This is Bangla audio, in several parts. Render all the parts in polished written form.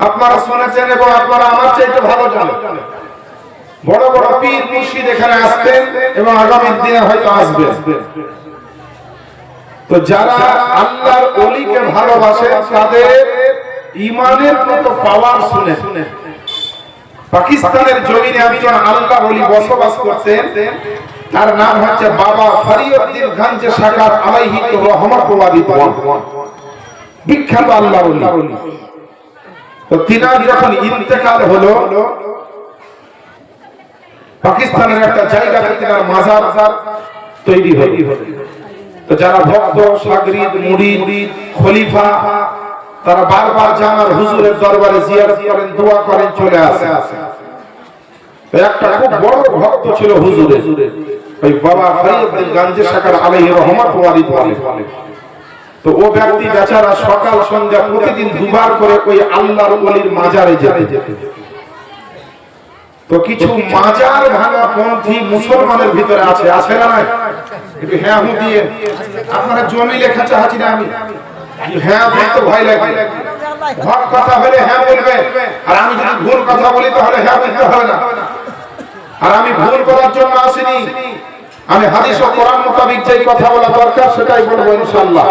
আপনারা শুনেছেন এবং আপনারা আমার চাইতে ভালো জানেন। বড় বড় পীর মুর্শিদ এখানে আসতেন এবং আগামী দিনে হয়তো আসবেন। তো যারা আল্লাহর ওলিকে ভালোবাসে তাদের ঈমানের কত পাওয়ার শুনে। পাকিস্তানের জমিনে একজন আল্লাহর ওলি বসবাস করতেন, তার নাম হচ্ছে বাবা ফরিদউদ্দিন গঞ্জ শাকাত আলাইহি রাহমাতুল্লাহ। বিখ্যাত আল্লাহর ওলি। তো তিনার যখন ইন্তেকাল হলো, পাকিস্তানের একটা জায়গাতে তিনার মাজার তৈরি হলো। তো যারা ভক্ত, শাগরিদ, মুরিদ, খলিফা তারা বারবার জানার হুজুরের দরবারে জিয়ারত করেন, দোয়া করেন, চলে আসে। একটা খুব বড় ভক্ত ছিল হুজুরের, ওই বাবা ফরিদউদ্দিন গঞ্জ শাকাত আলাইহি রাহমাতুল্লাহ। তো ও ব্যক্তি বেচারা সকাল সন্ধ্যা প্রতিদিন দুবার করে ওই আল্লাহর ওলির মাজারে যেত। তো কিছু মাজার ভাঙা পন্থী মুসলমানের ভিতরে আছে না নাই? একটু হ্যাঁ হু দিয়ে আপনারা জমি লেখা চাচ্ছি না, আমি হ্যাঁ বলতে ভয় লাগে। হক কথা হলে হ্যাঁ বলবে, আর আমি যদি ভুল কথা বলি তাহলে হ্যাঁ বলতে হবে না। আর আমি ভুল করার জন্য আসিনি, আমি হাদিস ও কোরআন মোতাবেক যে কথা বলা দরকার সেটাই বলবো ইনশাআল্লাহ।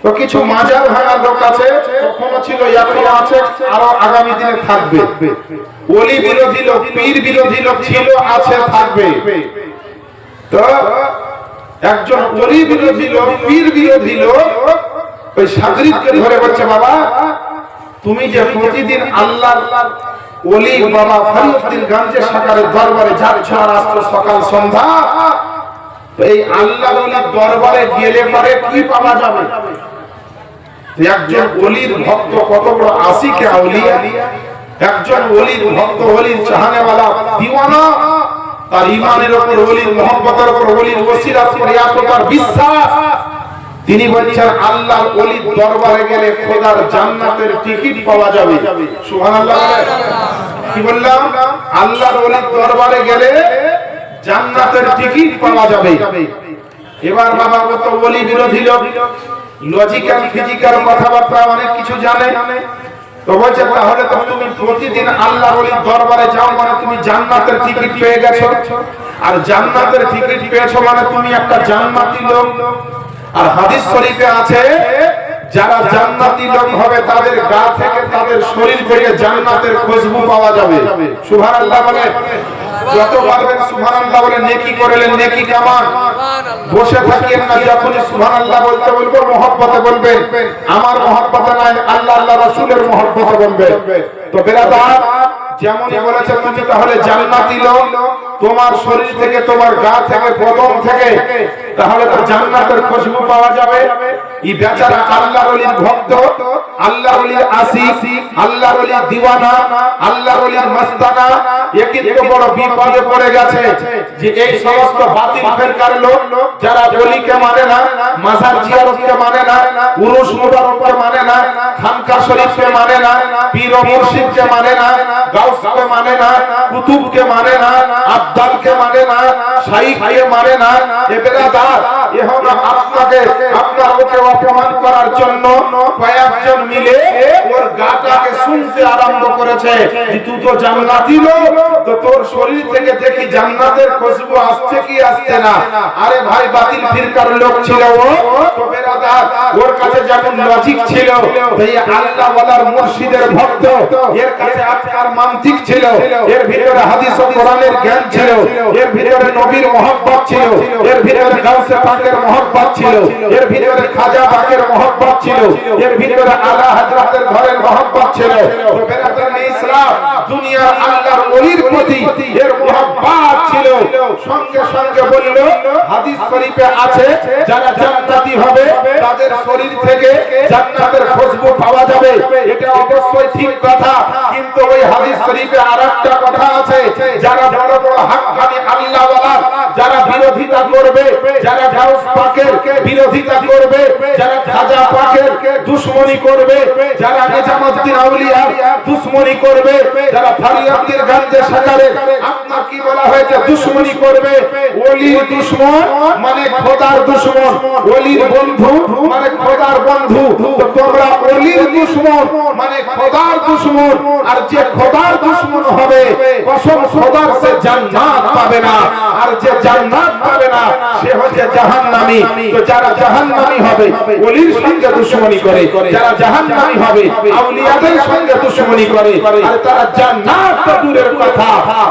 তো কিছু মাজার ভাঙা লোক আছে, কখনো ছিল, এখনো আছে, আরো আগামী দিনে থাকবে। ওলি বিরোধী লোক, পীর বিরোধী লোক ছিল, আছে, থাকবে। তো একজন ওলি বিরোধী লোক, পীর বিরোধী লোক ওই শাগরিদকে ধরে বলছে, বাবা তুমি যে প্রতিদিন আল্লাহর ওলি বাবা ফরিদউদ্দিন গঞ্জ শাকাতের দরবারে যাচ্ছ আর আসছো সকাল সন্ধ্যা, এই আল্লাহর ওলির দরবারে গেলে পরে কি পাওয়া যাবে? একজন ওলির ভক্ত কত বড় আশিকে আউলিয়া, একজন ওলির ভক্ত, ওলির চাহনেওয়ালা দিওয়ানা, তার ঈমানের উপর, ওলির মহব্বতের উপর, ওলির ওসিলার উপর এত তার বিশ্বাস, তিনি বলছেন আল্লাহর ওলির দরবারে গেলে খোদার জান্নাতের টিকিট পাওয়া যাবে। সুবহানাল্লাহ। কি বললাম? আল্লাহর ওলির দরবারে গেলে জান্নাতের টিকিট পাওয়া যাবে। এবার বাবা কত ওলি বিরোধী লোক, লজিক্যাল ফিজিক্যাল কথাবার্তা অনেক কিছু জানে। তো বলছে তাহলে তো তুমি প্রতিদিন আল্লাহর ওলির দরবারে যাও মানে তুমি জান্নাতের টিকিট পেয়ে গেছো, আর জান্নাতের টিকিট পেয়েছো মানে তুমি একটা জান্নাতি লোক। আর হাদিস শরীফে আছে যারা জান্নাতি লোক হবে তাদের গা থেকে, তাদের শরীর থেকে জান্নাতের খুশবু পাওয়া যাবে। সুবহানাল্লাহ বলে, যত পারবেন সুবহানাল্লাহ বলে নেকি করলেন, নেকি কামান। বসে থাকিয়েন না, যখন সুবহানাল্লাহ বলতে বলবো মহব্বতে বলবেন, আমার মহব্বতে নাই, আল্লাহ আল্লাহ রাসূলের মহব্বতে বলবেন। তো বেরাদার যেমনই বলেছে তুমি তাহলে জান্নাতি লোক, তোমার শরীর থেকে, তোমার গা থেকে, বদন থেকে তাহলে তো জান্নাতের খুশবু পাওয়া যাবে। এই বেচারা আল্লাহর ওলির ভক্ত, আল্লাহর ওলির আশিক, আল্লাহর ওলির দিওয়ানা, আল্লাহর ওলির মাস্তানা, এ কিন্তু বড় বিপদে পড়ে গেছে যে এই সমস্ত বাতিল ফিরকার লোক যারা ওলিকে মানে না, মাজার জিয়ারতকে মানে না, উরুস মুবারককে মানে না, খানকা শরীফকে মানে না, পীর ও মুর্শিদকে মানে না, গাউসকে মানে না, কুতুবকে মানে না, আব্দালকে মানে না, শাইখকে মানে না। এ বেরাদার, এখন আপনাকে আপনার ওকে অপমান করার জন্য কয়েকজন মিলে ওর গাটাকে শুনতে আরম্ভ করেছে যে তুই তো জান্নাতি লোক, তো তোর শরীর থেকে দেখি জান্নাতের খুশবু আসছে কি আসছে না। আরে ভাই বাতিল ফিরকার লোক ছিল ও, তো বেরাদার ওর কাছে যেমন লজিক ছিল, এই আল্লাহ ওয়ালার মুর্শিদের ভক্ত, এর কাছে আফকার মানতিক ছিল, এর ভিতরে হাদিস ও কোরআনের জ্ঞান ছিল, এর ভিতরে নবীর মহব্বত ছিল, এর ভিতরে গাউসে পাকের মহব্বত ছিল, এর ভিতরে খাজা বাকের মহব্বত ছিল, এর ভিতরে আলা হযরতের ঘরের মহব্বত ছিল। তো বেরাদার ইসলাম দুনিয়ার আল্লাহর ওলির প্রতি এর মহব্বত ছিল। সঙ্গে সঙ্গে বলল হাদিস শরীফে আছে যারা জান্নাতি হবে তাদের শরীর থেকে জান্নাতের খুশবু পাওয়া যাবে। এটা অবশ্যই ঠিক কথা, কিন্তু ওই হাদিস শরীফে আরেকটা কথা আছে, যারা বড় বড় হাক্কানি আল্লাহ ওয়ালা, যারা বিরোধিতা করবে, যারা গাউস পাকের বিরোধিতা করবে, যারা খাজা পাকের দুশমনি করবে, যারা নিজামুদ্দিন আউলিয়ার দুশমনি করবে, যারা ফরিয়াদের গান্ধে সাকারের আপনার কি বলা হয়েছে দুশমনি করবে, ওলির দুশমন মানে খোদার দুশমন, ওলির বন্ধু মানে খোদার বন্ধু। তো তোমরা ওলির দুশমন মানে খোদার দুশমন, আর যে খোদার দুশমন হবে কসম খোদার সে জান্নাত পাবে না, আর যে জান্নাত পাবে না সে হচ্ছে জাহান্নামী। তো যারা জাহান্নামী হবে ওলির সঙ্গে দুশমনি করে, যারা জাহান্নামী হবে আউলিয়াদের সঙ্গে দুশমনি করে, আর তারা জান্নাত তো দূরের কথা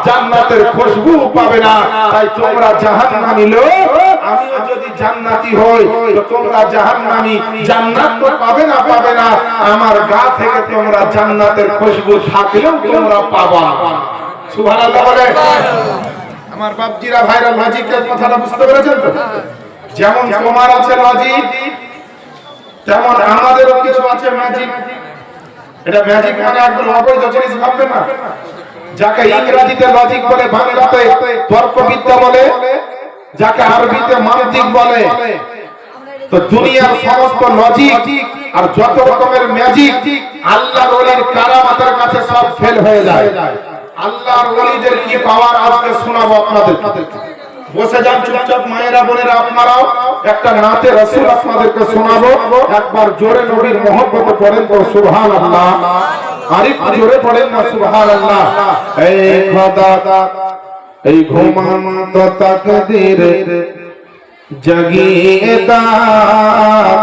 জান্নাতের খুশবু পাবে না। তাই তোমরা জাহান্নামী লোক, আমিও যদি জান্নাতি হই তো তোমরা জাহান্নামী, জান্নাত তো পাবে না আমার গা থেকে তোমরা জান্নাতের খুশবু থাকলেও তোমরা পাবা। সুবহানাল্লাহ বলে। আমার বাপজিরা ভাইরা লজিকের কথাটা বুঝতে পেরেছেন তো? যেমন তোমার আছে লজিক, তেমন আমাদেরও কিছু আছে ম্যাজিক। এটা ম্যাজিক মানে একদম অবৈধ জিনিস ভাববেন না। যাকে ইংরেজিতে লজিক বলে, বাংলাতে তর্কবিদ্যা বলে, যাকে আরবিতে মান্তিক বলে, তো দুনিয়ার সমস্ত লজিক আর যত রকমের ম্যাজিক আল্লাহর ওলির কারামাতের কাছে সব ফেল হয়ে যায়। আল্লাহর ওলিদের কি পাওয়ার আজকে শোনাবো আপনাদের। বসে যান চুপচাপ মায়েরা বোনেরা, আপনারাও একটা নাতে রাসূল আপনাদেরকে শোনাবো। একবার জোরে নবীর মহব্বত করেন তো সুবহানাল্লাহ, আর একটু জোরে পড়েন না সুবহানাল্লাহ। এই খোদা এই ঘুমন্ত তাকদীর জাগিয়ে দাও,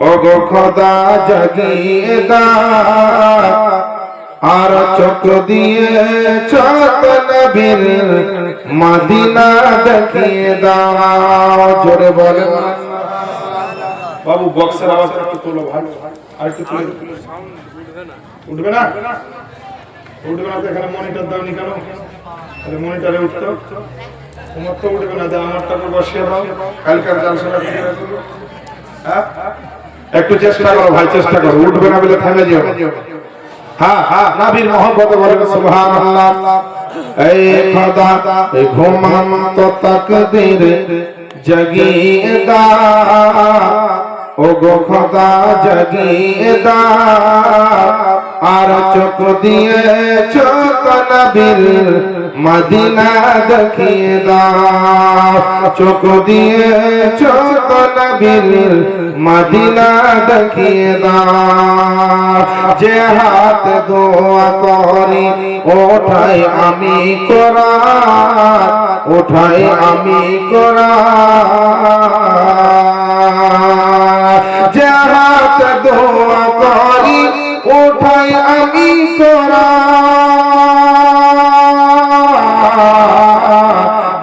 ওগো খোদা জাগিয়ে দাও, আর চোখ দিয়ে চোখ নবীর মদিনা দেখিয়ে দাও। জোরে বলেন বাবু, বক্সের আওয়াজ একটু তোলো ভাই, আর একটু তুলে। উঠবে না? উঠবে না তো এখানে মনিটর দাওনি কেন? আরে মনিটরে উঠতো, তোমার তো উঠবে না, আমারটা তো বসিয়ে দাও। কালকার জালসাটা দিয়ে রাখো। হ্যাঁ একটু চেষ্টা করো ভাই, চেষ্টা করো। উঠবে না বলে থেমে যেও। হ্যাঁ হ্যাঁ, নবীর মহব্বতে বলেন সুবহানাল্লাহ। এই খোদা এই ঘুমন্ত তাকদীর জাগিয়ে দাও, ওগো খোদা জাগিয়ে দাও, আর চোখ দিয়ে চোখ নবীর মদিনা দেখিয়ে দাও, চোখ দিয়ে চোখ নবীর মদিনা দেখিয়ে দাও। যে হাত দোয়া করি ওঠাই আমি কোরআন, ওঠাই আমি কোরআন, যে হাত দোয়া করি ওঠাই আমি কোরআন,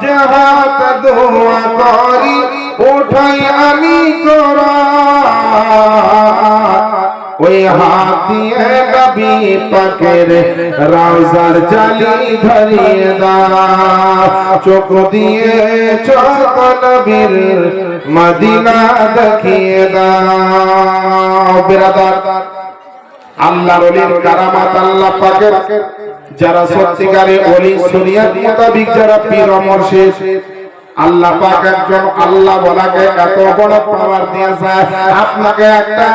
যে হাত দোয়া করি ওঠাই আমি কোরআন, ওই হাত দিয়ে নবী পাকের রওজার জালি ধরিয়ে দাও, চোখ দিয়ে চোখ নবীর মদিনা দেখিয়ে দাও। বিরাদার, আল্লাহর ওলির কারামাত আল্লাহ পাকের যারা সত্যিকারে ওলি শরীয়ত মোতাবেক যারা পীর ও মুর্শিদ, আল্লাহ পাক একজন আল্লাহ বলাকে এত বড় পাওয়ার দিয়েছে। আপনাকে একটা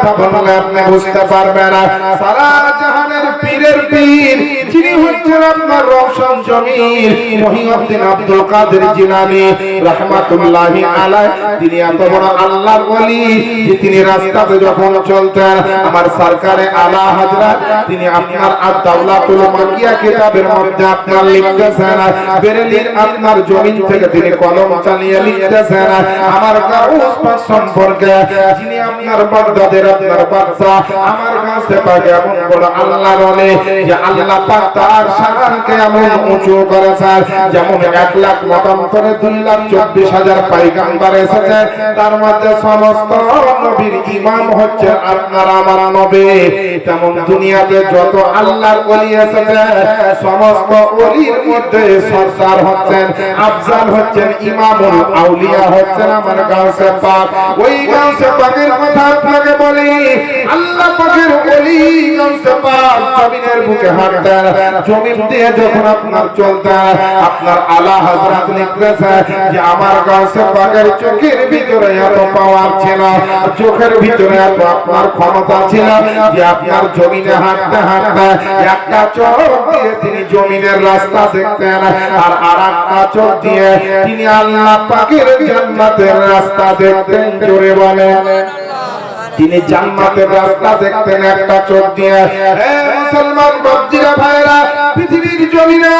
কথা বললে আপনি বুঝতে পারবেন না। সারা জাহানের পীরের পীর যিনি হচ্ছেন আপনার রওশন জমির মহিউদ্দিন আব্দুল কাদের জিলানী রাহমাতুল্লাহি আলাইহি, তিনি এত বড় আল্লাহর ওলি যে তিনি রাস্তাতে যখন চলতেন, আমার সরকারে আলা হযরত তিনি আপনার আদ-দাওলাতুল মাকিয়া কিতাবের মধ্যে আপনার লিখতেছেন, বেরেলির আপনার জমিন থেকে তিনি কলম চালিয়ে লিখতেছেন আমার গাউস পাক সম্পর্কে, যিনি আপনার বাগদাদের আপনার বাদশা, আমার কাছে পাকে এমন বড় আল্লাহর ওলি যে আল্লাহ পাক তার শানকে এমন উঁচু করেছেন, যেমন 1 লাখ মতান্তরে 2,24,000 পয়গম্বর এসেছে, তার মধ্যে সমস্ত নবীর ইমাম হচ্ছে আপনার আমার নবী। তেমন দুনিয়াতে যত আল্লাহর ওলি এসেছে সমস্ত ওলির মধ্যে সরদার হচ্ছেন, আফজাল হচ্ছেন, ইমামুল আউলিয়া হচ্ছেন আমার গাউসে পাক। ওই গাউসে পাকের কথা আপনাকে বলি, আল্লাহ পাকের ওলি গাউসে পাক জমিনের বুকে হাঁটতেন, জমিন দিয়ে যখন আপনার চলতেন, আপনার আলা হযরত লিখতেছে যে আমার গাছে পাকের চোখের ভিতরে এত পাওয়ার ছিল, চোখের ভিতরে এত আপনার ক্ষমতা ছিল যে আপনার জমিনে হাঁটতে হাঁটতে একটা চোখ দিয়ে তিনি জমিনের রাস্তা দেখতেন, আর আরেকটা চোখ দিয়ে তিনি আল্লাহ পাকের জান্নাতের রাস্তা দেখতেন। জোরে বলেন, তিনি জান্নাতের রাস্তা দেখতেন একটা চোখ দিয়ে। হে মুসলমান বাপজিরা ভাইরা, পৃথিবীর জমিনে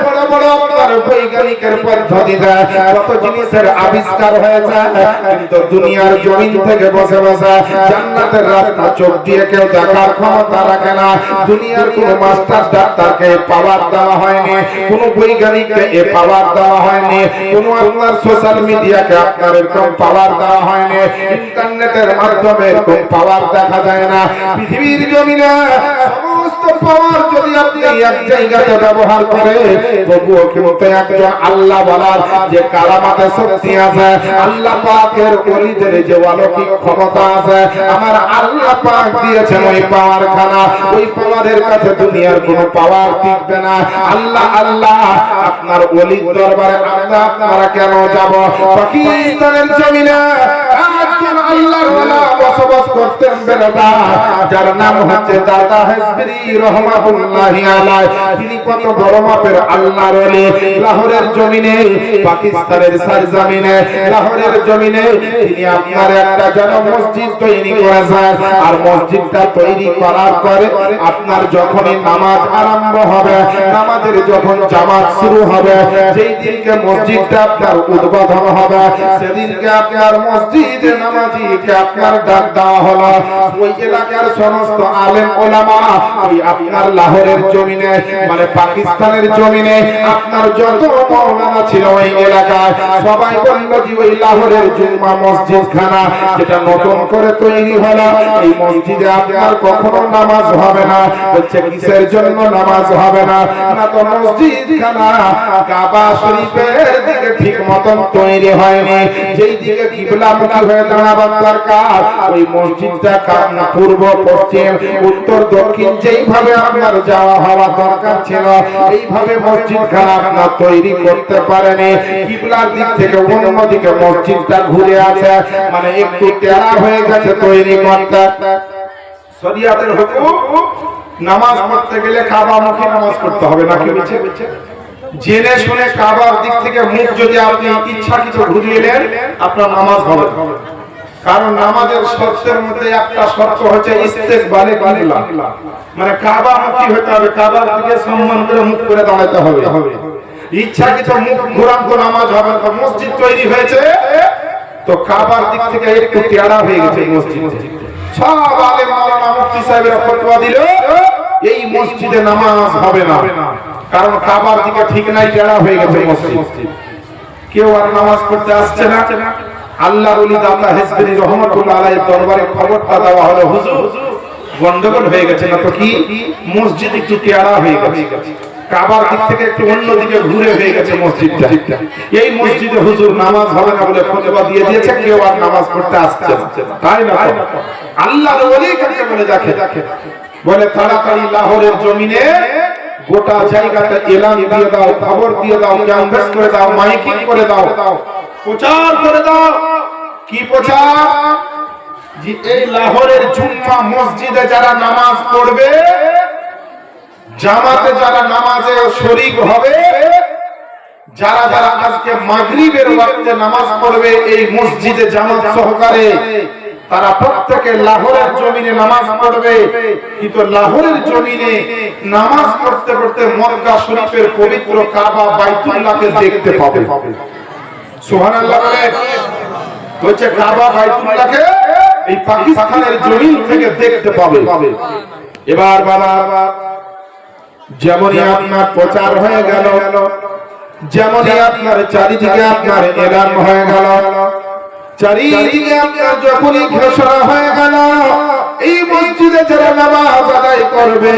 বড় বড় আপনার বৈজ্ঞানিকের পদ্ধতিতে কত জিনিসের আবিষ্কার হয়েছে, কিন্তু দুনিয়ার জমিন থেকে বসে বসে জান্নাতের রাস্তা চোখ দিয়ে কেউ দেখার ক্ষমতা রাখে না। দুনিয়ার কোনো মাস্টার ডাক্তারকে পাওয়ার দেওয়া হয়নি, কোনো বৈজ্ঞানিককে এ পাওয়ার দেওয়া হয়নি, কোনো আপনার সোশ্যাল মিডিয়াকে আপনার এরকম পাওয়ার দেওয়া হয়নি, ইন্টারনেটের মাধ্যমে এরকম পাওয়ার দেখা যায় না। পৃথিবীর জমিনে সমস্ত পাওয়ার যদি আপনি এক জায়গাতে ব্যবহার করে, তবুও কিন্তু একজন আল্লাহ বলার যে কারামাতে শক্তি আছে, আল্লাহ পাকের ওলিদের যে অলৌকিক ক্ষমতা আছে, আমার আল্লাহ পাক দিয়েছেন ওই পাওয়ার খানা। ওই পাওয়ারের কাছে দুনিয়ার কোনো পাওয়ার টিকবে না। আল্লাহ আল্লাহ আপনার ওলির দরবারে আপনারা কেন যাব? পাকিস্তানের জমিনে একজন আল্লাহর ওলি বসবাস করতেন বেলাদা, যার নাম হচ্ছে দাদা হেসবরি রহমাতুল্লাহি আলাইহি। তিনি কত বড় মাপের আল্লাহর ওলি। লাহোরের জমিনে, পাকিস্তানের সরজমিনে, লাহোরের জমিনে তিনি আপনার একটা জন মসজিদ তৈরি করেছেন। আর মসজিদটা তৈরি করার পরে আপনার যখনই নামাজ আরম্ভ হবে, নামাজের যখন জামাত শুরু হবে, যেই দিনকে মসজিদটা আপনার উদ্বোধন হবে, সেদিনকে আপনার মসজিদে নামাজিকে আপনার ডাক দেওয়া হলো। ওই এলাকার সমস্ত আলেম ওলামা ওই আপনার লাহোরের জমিনে, মানে পাকিস্তানের জমিনে আপনার যত মাওলানা ছিল ওই এলাকায়, সবাই বলল যে ওই লাহোরের জুম্মা মসজিদ খানা যেটা নতুন করে তৈরি হলো, এই মসজিদে আপনার কখনো নামাজ হবে না। বলছে কিসের জন্য নামাজ হবে না? না তো মসজিদ খানা কাবা শরীফের দিকে ঠিক মতন তৈরি হয়নি। যেই দিকে কিবলামুখী হয়ে দাঁড়াবার দরকার, ওই মসজিদটা পূর্ব পশ্চিম উত্তর দক্ষিণ যেইভাবে আপনার যাওয়া হওয়া দরকার ছিল, এইভাবে মসজিদ খানা আপনার তৈরি করতে পারেনি। কিবলার দিক থেকে অন্যদিকে মসজিদটা ঘুরে আছে, মানে একটু টেরা হয়ে গেছে তৈরি করতে। শরিয়াতের হুকুম, নামাজ পড়তে গেলে কাবামুখী নামাজ পড়তে হবে, নাকি বলছে জেনে শুনে কাবার দিক থেকে মুখ যদি আপনি ইচ্ছাকৃত ঘুরিয়ে নেন, আপনার নামাজ হবে। কারণ নামাজের শর্তের মধ্যে একটা শর্ত হচ্ছে ইস্তেকবালে কিবলা, মানে কাবামুখী হতে হবে, কাবার দিকে সম্মান করে মুখ করে দাঁড়াতে হবে। ইচ্ছাকৃত মুখ ঘোরানো নামাজ হবে না। মসজিদ তৈরি হয়েছে তো কাবার দিক থেকে একটু টেরা হয়ে গেছে মসজিদ। সব আলেম মাওলানা মুফতি সাহেবেরা ফতোয়া দিল এই মসজিদে নামাজ হবে না, কারণ কাবার দিকে ঠিক নাই, টেরা হয়ে গেছে মসজিদ। কেউ আর নামাজ পড়তে আসছে না। আল্লাহর ওলি দাতা হেসবরি রহমাতুল্লাহ আলাইহির দরবারে খবরটা দেওয়া হলো, হুজুর গন্ডগোল হয়ে গেছে, না তো কি মসজিদ একটু টেরা হয়ে গেছে, কাবার দিক থেকে একটু অন্যদিকে ঘুরে হয়ে গেছে মসজিদটা। এই মসজিদে হুজুর নামাজ হবে না বলে ফতোয়া দিয়ে দিয়েছে, কেউ আর নামাজ পড়তে আসছে না। তাই না? আল্লাহর ওলি কাকে বলে দেখে, বলে তাড়াতাড়ি লাহোরের জমিনে গোটা জায়গাতে এলান দিয়ে দাও, খবর দিয়ে দাও, ক্যাম্পেস করে দাও, মাইকিং করে দাও, প্রচার করে দাও। কি প্রচার? যে এই লাহোরের জুম্মা মসজিদে যারা নামাজ পড়বে, জামাতে যারা নামাজে শরীক হবে, যারা যারা আজকে মাগরিবের ওয়াক্তে নামাজ পড়বে এই মসজিদে জামাত সহকারে, তারা প্রত্যেকে লাহোরের জমিনে নামাজ পড়বে। কিন্তু লাহোরের জমিনে নামাজ পড়তে পড়তে মক্কা শরীফের পবিত্র কাবা বাইতুল্লাহকে দেখতে পাবে। সুবহানাল্লাহ বলে, বলছে কাবা বাইতুল্লাহকে এই পাকিস্তানের জমিন থেকে দেখতে পাবে। এবার বাবা যেমনই আপনার প্রচার হয়ে গেল, যেমনই আপনার চারিদিকে আপনার এলান হয়ে গেল, চারিদিকে আপনার যখনই ঘোষণা হয়ে গেল এই মসজিদে যারা নামাজ আদায় করবে করবে,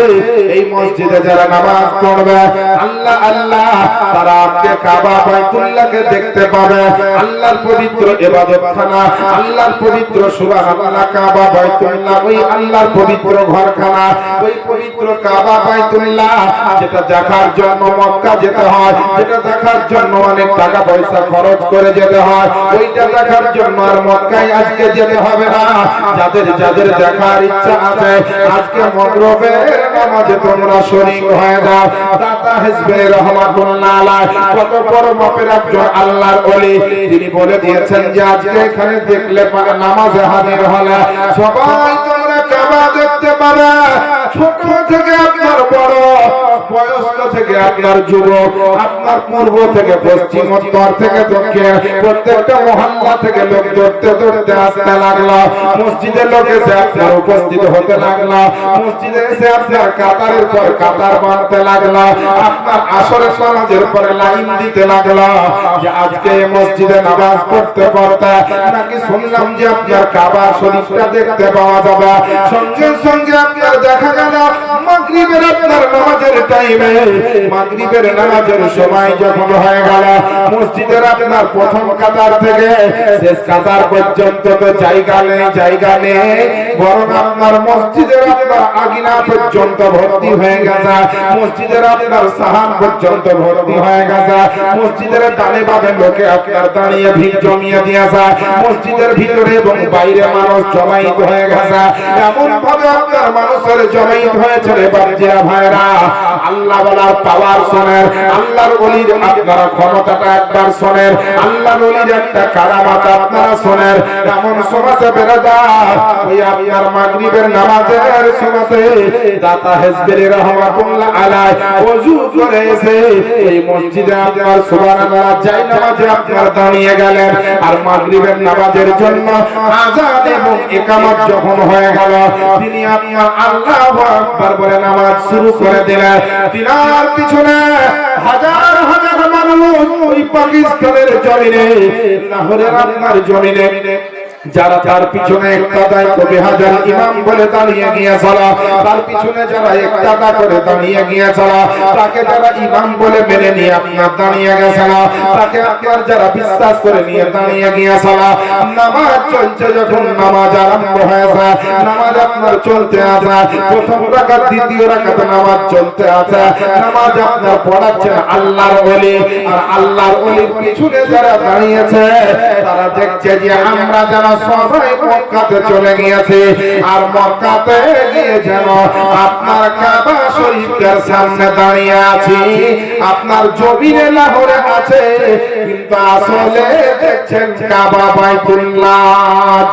এই মসজিদে যারা নামাজ পড়বে, আল্লাহ আল্লাহ তারা আজকে কাবা বাইতুল্লাহকে দেখতে পাবে। আল্লাহর পবিত্র ইবাদতখানা, আল্লাহর পবিত্র সুবহানাল্লাহ কাবা বাইতুল্লাহ, ওই আল্লাহর পবিত্র ঘরখানা, ওই পবিত্র কাবা বাইতুল্লাহ যেটা দেখার জন্য মক্কা যেতে হয়, যেটা দেখার জন্য অনেক টাকা পয়সা খরচ করে যেতে হয়, ওইটা দেখার জন্য আর মক্কায় আজকে যেতে হবে না। যাদের যাদের দেখার ইচ্ছা আছে আজকে মাগরিবের নামাজে তোমরা শরীক হয়ে যাও। দাতা হিজবে রহমাতুল্লাহ আলাইহি কত বড় মাপের একজন আল্লাহর ওলি, তিনি বলে দিয়েছেন যে আজকে এখানে দেখলে নামাজে হাজির হলে সবাই তোমরা কাবা দেখতে পাবে। ছোট থেকে আপনার বড়, বয়স্ক থেকে আপনার যুবক, আপনার পূর্ব থেকে পশ্চিম, উত্তর থেকে দক্ষিণ, প্রত্যেকটা মহল্লা থেকে লোক দৌড়তে দৌড়তে আসতে লাগলো। মসজিদের লোক এসে আপনার উপস্থিত হতে লাগলো। মসজিদে এসে আপনার কাতারের পর কাতার বাঁধতে লাগলো। আপনার আসরের নামাজের পরে লাইন দিতে লাগলো যে আজকে মসজিদে নামাজ পড়তে পড়তে নাকি শুনলাম যে আপনার কাবা শরীফটা দেখতে পাওয়া যাবে। সঙ্গে সঙ্গে আপনার দেখা গেল মাগরিবের আপনার নামাজের টাইমে, মাগরিবের নামাজের সময় যখন হয়ে গেল, মসজিদের আপনার প্রথম কাতার থেকে শেষ কাতার পর্যন্ত তো জায়গা নেই, বরং আপনার মসজিদের আপনার আগিনা পর্যন্ত ভর্তি হয়ে গেছে, মসজিদের আপনার সাহান পর্যন্ত ভর্তি হয়ে গেছে, মসজিদের ডানে বামে লোকে আপনার দাঁড়িয়ে ভিড় জমিয়ে দিয়েছে, মসজিদের ভিতরে এবং বাইরে মানুষ জমায়েত হয়ে গেছে। এমন ভাবে আপনার মানুষের জমায়েত হয়েছে রে বাচ্চারা ভাইরা, আল্লাহ বলার পাওয়ার শোনেন, আল্লাহর ওলির আপনারা ক্ষমতাটা একবার শোনেন, আল্লাহর ওলির একটা কারামাত আপনারা শোনেন। এমন সমাজে বেরাদার ওই আপনার মাগরিবের নামাজের সমাজে দাতা হিজবে রহমাতুল্লাহ আলাইহি ওযু করে এসে এই মসজিদে আপনার সুবহানাল্লাহ যাই নামাজে আপনার দাঁড়িয়ে গেলেন। আর মাগরিবের নামাজের জন্য আযান এবং ইকামত যখন হয়ে গেল, তিনি আপনার আল্লাহু আকবার বলে নামাজ শুরু করে দিলেন। তিনার পিছনে হাজার হাজার মানুষ ওই পাকিস্তানের জমিনে, লাহোরের আপনার জমিনে যারা তার পিছনে ইক্তাদায় কবি হাজার ইমাম বলে দাঁড়িয়ে গিয়েছিল, তার পিছনে যারা ইক্তাদা করে দাঁড়িয়ে গিয়েছিল, তাকে যারা ইমাম বলে মেনে নিয়ে আপনার দাঁড়িয়ে গেছিল, তাকে আপনার যারা বিশ্বাস করে নিয়ে দাঁড়িয়ে গিয়েছিল, নামাজ চলছে যখন নামাজ আরম্ভ হয়েছে, নামাজ আপনার চলতে আছে, প্রথম রাকাত দ্বিতীয় রাকাত নামাজ চলতে আছে, নামাজ আপনার পড়াচ্ছেন আল্লাহর ওলি। আর আল্লাহর ওলির পিছনে যারা দাঁড়িয়েছে তারা দেখছে যে আমরা যারা সবাই মক্কাতে চলে গিয়েছে, আর মক্কাতে গিয়ে যেন আপনার কাবা শরীফের সামনে দাঁড়িয়ে আছি, আপনার জমিনে লাহোরে আছে, কিন্তু আসলে দেখছেন কাবা বাইতুল্লাহ।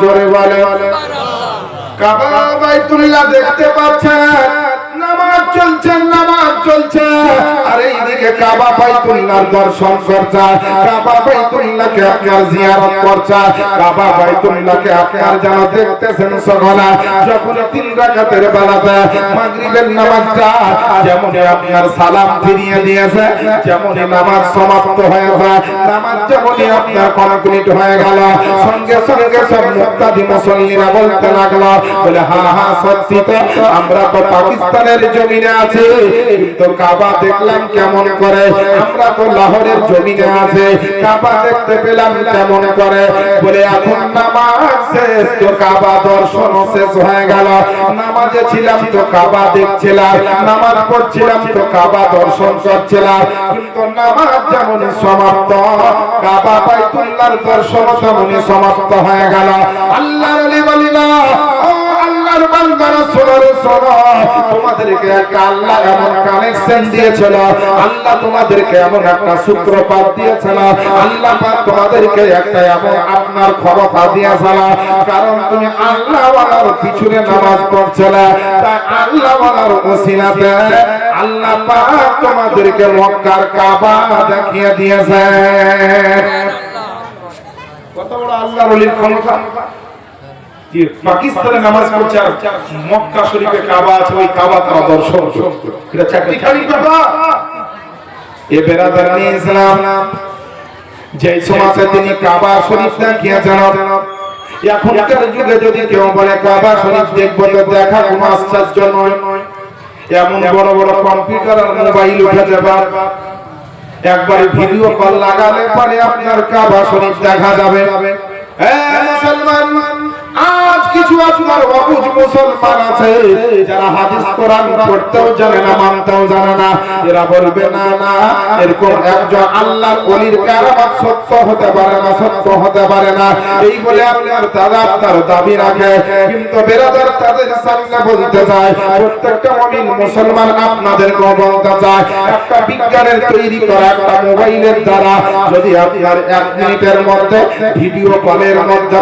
জোরে বলে কাবা বাইতুল্লাহ দেখতে পাচ্ছেন, নামাজ চলছে, নামাজ চলছে, আর এইদিকে কাবা বাইতুল্লাহর দর্শন করছে, কাবা বাইতুল্লাহকে আপনার জিয়ারত করছে, কাবা বাইতুল্লাহকে আপনার যেন দেখতেছেন সকলে। যখন 3 রাকাতের বেলাতে মাগরিবের নামাজটা যেমন আপনার সালাম ফিরিয়ে দিয়েছে, যেমন নামাজ সমাপ্ত হয়ে যায়, নামাজ যেমন আপনার কমপ্লিট হয়ে গেল, সঙ্গে সঙ্গে সব মুক্তাদি মুসল্লিরা বলতে লাগলো, বলে হ্যাঁ হ্যাঁ সত্যি তো আমরা তো পাকিস্তানের জমিনে আছি, কিন্তু কাবা দেখলাম কেমন করে, আমরা তো লাহোরের জমিনে আছে, কাবা দেখতে পেলাম কেমন করে। বলে এখন নামাজ শেষ, তো কাবা দর্শন শেষ হয়ে গেল, নামাজে ছিলাম তো কাবা দেখছিলাম, নামাজ পড়ছিলাম তো কাবা দর্শন করছিলাম, কিন্তু নামাজ যেমন সমাপ্ত, কাবা বাইতুল্লাহর দর্শন তেমনই সমাপ্ত হয়ে গেল। আল্লাহর ওলি বলিনা, ও আল্লাহর বান্দারা শোনো রে শোনো, তোমাদেরকে একটা আল্লাহ এমন কানেকশন দিয়েছিল, আল্লাহ তোমাদেরকে এমন একটা সূত্রপাত দিয়েছিল, আল্লাহ পাক তোমাদেরকে একটা এমন আপনার ক্ষমতা দিয়েছিল, কারণ তুমি আল্লাহ ওয়ালার পিছনে নামাজ পড়ছিলে, তাই আল্লাহ ওয়ালার ওসিলাতে আল্লাহ পাক তোমাদেরকে মক্কার কাবা দেখিয়ে দিয়েছে। কত বড় আল্লাহর ওলির ক্ষমতা! যে পাকিস্তানে নামাজ পড়ছে আর মক্কা শরীফে কাবা আছে, ওই কাবা তারা দর্শন করছে, এটা চাকরিখানি কথা। এ বেরাদারানি ইসলাম, যে সমাজে তিনি কাবা শরীফ দেখিয়েছেন, এখনকার যুগে যদি কেউ বলে কাবা শরীফ দেখবো, তো দেখা কোনো আশ্চর্য নয়। এমন বড় বড় কম্পিউটার আর মোবাইল উঠে যাবে, একবারে ভিডিও কল লাগালে পরে আপনার কাবা শরীফ দেখা যাবে। মুসলমান, আজ কিছু আপনার অবুঝ মুসলমান আছে যারা হাদিস কোরআন পড়তেও জানে না, মানতেও জানে না। এরা বলবে না না, এরকম একজন আল্লাহর ওলির কারামাত সত্য হতে পারে না, সত্য হতে পারে না, এই বলে আপনার দাদা আপনার দাবি রাখে। কিন্তু বেরাদার তাদের সামনে বলতে চায়, প্রত্যেকটা মুমিন মুসলমান আপনাদেরকে বলতে চায়, একটা বিজ্ঞানের তৈরি করা একটা মোবাইলের দ্বারা যদি আপনার 1 মিনিটের মধ্যে ভিডিও কলের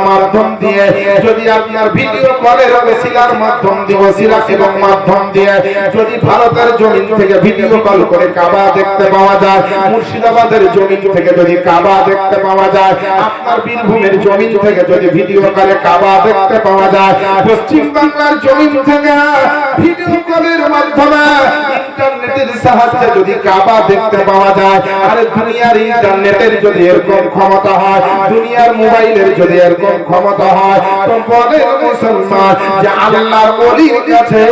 মাধ্যম দিয়ে, যদি আপনার ভিডিও কলের ওসিলার মাধ্যম দিয়ে, ওসিলা এবং মাধ্যম দিয়ে যদি ভারতের জমিন থেকে ভিডিও কল করে কাবা দেখতে পাওয়া যায়, মুর্শিদাবাদের জমিন থেকে যদি কাবা দেখতে পাওয়া যায়, আপনার বীরভূমের জমিন থেকে যদি ভিডিও কলে কাবা দেখতে পাওয়া যায়, পশ্চিম বাংলার জমিন থেকে ভিডিও কলের মাধ্যমে ইন্টারনেটের সাহায্যে যদি কাবা দেখতে পাওয়া যায়, আর দুনিয়ার ইন্টারনেটের যদি এরকম ক্ষমতা হয়, দুনিয়ার মোবাইলের যদি এরকম ক্ষমতা হয়, তো বলে মুসলমান যে আল্লাহর ওলির কাছে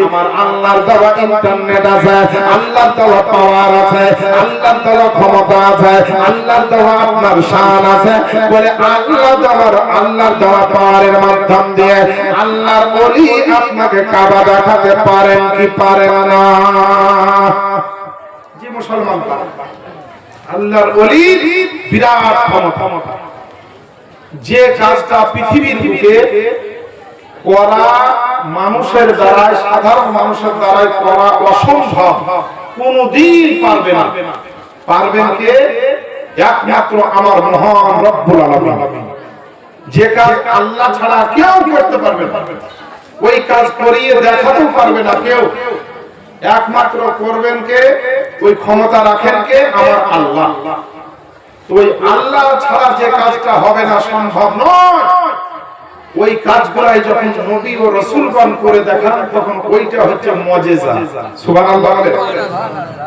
আমার আল্লাহর দেওয়া ইন্টারনেট আছে, আল্লাহর দেওয়া পাওয়ার আছে, আল্লাহর দেওয়া ক্ষমতা আছে, আল্লাহর দেওয়া আপনার শান আছে, বলে আল্লাহর দেওয়া পাওয়ারের মাধ্যম দিয়ে আল্লাহর ওলি আপনাকে কাবা দেখাতে পারেন কি পারেন না? যে মুসলমান আল্লাহর ওলির বিরাট ক্ষমতা, যে কাজটা পৃথিবীর বুকে করা মানুষের দ্বারা, সাধারণ মানুষের দ্বারা করা অসম্ভব, কোনদিন পারবে না। পারবেন কে? একমাত্র আমার মহান রব্বুল আলামিন। যে কাজ আল্লাহ ছাড়া কেউ করতে পারবে না, ওই কাজ করিয়ে দেখাতেও পারবে না কেউ। একমাত্র করবেন কে? ওই ক্ষমতা রাখেন কে? আমার আল্লাহ। ওই আল্লাহ ছাড়া যে কাজটা হবে না, সম্ভব নয়, ওই কাজগুলাই যখন নবী ও রাসূলগণ করে দেখান তখন ওইটা হচ্ছে মুজিজা। সুবহানাল্লাহ।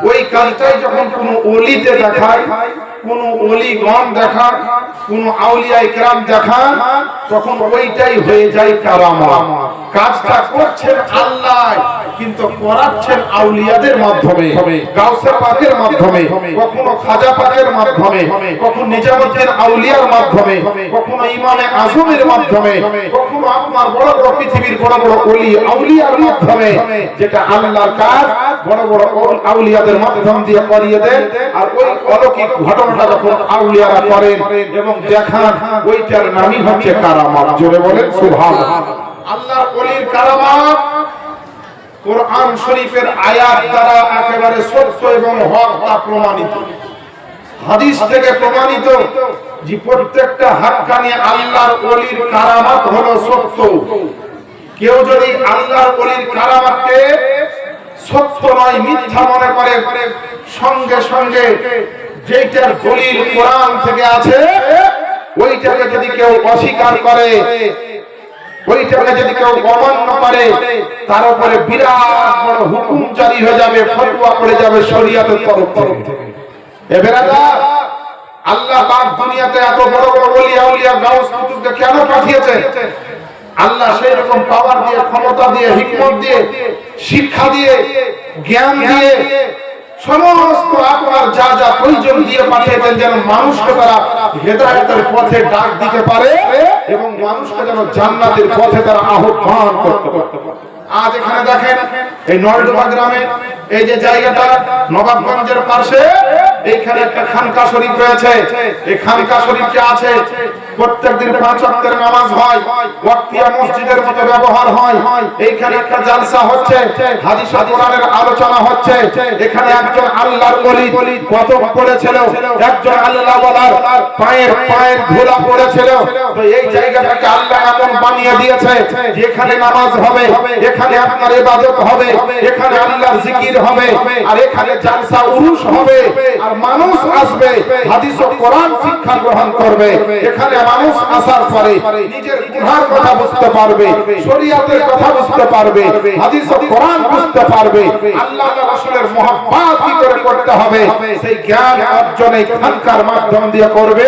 ওই কাজটাই যখন কোনো ওলিতে দেখায়, কোন ওলিগণ দেখান, কোন আউলিয়া ইকরাম দেখান, তখন ওইটাই হয়ে যায় কারামাত। কাজটা করছেন আল্লাহ, কিন্তু করাচ্ছেন আউলিয়াদের মাধ্যমে, গাউসে পাকের মাধ্যমে, কখনো খাজা পাকের মাধ্যমে, কখনো নিজামুদ্দিন আউলিয়ার মাধ্যমে, কখনো ইমামে আজমের মাধ্যমে, কখনো আপনার বড় বড় পৃথিবীর বড় বড় ওলি আউলিয়ার মাধ্যমে। যেটা আল্লাহর কাজ বড় বড় আউলিয়াদের মাধ্যম দিয়ে করিয়ে দেন, আর ওই অলৌকিক ঘটনাটা যখন আউলিয়ারা করেন এবং দেখান, ওইটার নামই হচ্ছে কারামাত। জোরে বলেন সুবহানাল্লাহ। আল্লাহর ওলির কারামাত কোরআন শরীফের আয়াত দ্বারা একেবারে সত্য এবং হক তা প্রমাণিত, হাদিস থেকে প্রমাণিত যে প্রত্যেকটা হাক্কানি আল্লাহর ওলির কারামাত হলো সত্য। কেউ যদি আল্লাহর ওলির কারামাতকে সত্য নয় মিথ্যা মনে করে, সঙ্গে সঙ্গে যেটার দলিল কোরআন থেকে আছে ওইটাকে যদি কেউ অস্বীকার করে, ওইটাকে যদি কেউ অমান্য করে, তার উপরে বিরাট বড় হুকুম জারি হয়ে যাবে, ফতোয়া পড়ে যাবে শরীয়তের তরফ থেকে। এবারে আল্লাহ পাক দুনিয়াতে এত বড় বড় ওলি আউলিয়া গাউস কুতুবকে কেন পাঠিয়েছে? আল্লাহ সেই রকম পাওয়ার দিয়ে, ক্ষমতা দিয়ে, হিকমত দিয়ে, শিক্ষা দিয়ে, জ্ঞান দিয়ে, সমস্ত আপনার যা যা প্রয়োজন দিয়ে পাঠিয়েছেন, যেন মানুষকে তারা হেদায়েতের পথে ডাক দিতে পারে এবং মানুষকে যেন জান্নাতের পথে তারা আহ্বান করতে পারে। আজ এখানে দেখেন এই নলডোবা গ্রামে এই যে জায়গাটা নবাবগঞ্জের পাশে, এইখানে একটা খানকা শরীফ রয়েছে। এই খানকা শরীফে আছে প্রত্যেকদিন 5 ওয়াক্তের নামাজ হয়, ওয়াক্তিয়া মসজিদের মতো ব্যবহার হয়। এইখানে একটা জালসা হচ্ছে, হাদিস ও কোরআনের আলোচনা হচ্ছে। এখানে একজন আল্লাহর ওলি কতক পড়েছিল, একজন আল্লাহ ওয়ালার পায়ের ধুলা পড়েছিল। তো এই জায়গাটাকে আল্লাহ এমন বানিয়ে দিয়েছে যে এখানে নামাজ হবে, এখানে আপনার ইবাদত হবে, এখানে আল্লাহর জিকির হবে, আর এখানে জালসা উরুস হবে, আর মানুষ আসবে হাদিস ও কোরআন শিক্ষা গ্রহণ করবে। এখানে মানুষ আসার পরে নিজের গুনার কথা বুঝতে পারবে, শরীয়তের কথা বুঝতে পারবে, হাদিস ও কোরআন বুঝতে পারবে, আল্লাহ ও রাসূলের মহব্বত কি করে করতে হবে সেই জ্ঞান অর্জন এই খানকার মাধ্যম দিয়ে করবে।